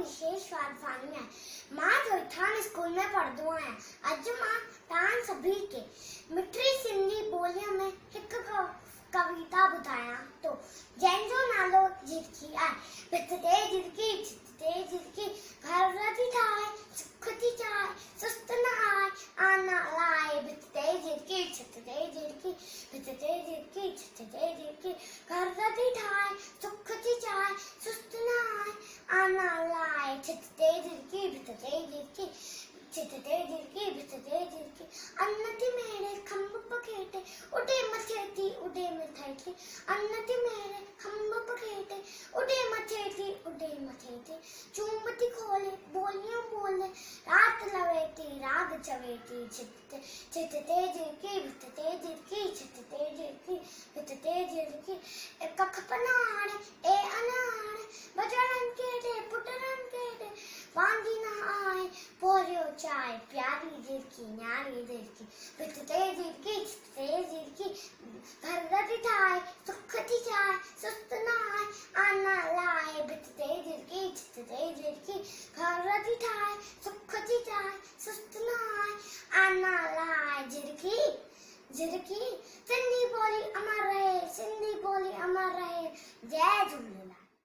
विशेष वारफानी है। मां जो थान स्कूल में पढ़दो है। अज मां तान सभी के मिठड़ी सिंधी बोलियों में एक कविता बुधाया तो जैंजो नालो झिरकी आहे। भितते झिरकी छितते झिरकी घर रती ठाए सुखती चाहे सुस्त न आए आना लाए। भितते झिरकी छितते झिरकी भितते झिरकी छितते झिरकी घर रती ठाए सुखती चाहे सुस्त न आए आना लाए। छितते झिरकी भितते झिरकी छितते झिरकी भितते झिरकी अन्नति मेरे खंभ पखेटे उड़े मथेती उड़े मथेती अन्नति मेरे खंभ पखेटे उड़े मथेती उड़े मथेती चुंबती खोले बोलियों बोले रात लवेती राग चवेती। छितते छितते झिरकी भितते झिरकी छितते झिरकी भितते झिरकी कख पनाड़े ए अनाड़े बजरन केटे पुटरन केटे वांगी ना आए पोरियो चाय प्यारी झिरकी न्यारी झिरकी। भितते झिरकी छितते झिरकी घर रती ठाए सुखती चाय सुस्त न आए आना लाए। भितते झिरकी छितते झिरकी घर रती ठाए सुखती चाय सुस्त न आए आना लाए। झिरकी झिरकी सिंधी बोली अमर रहे सिंधी बोली अमर रहे। जय झूले।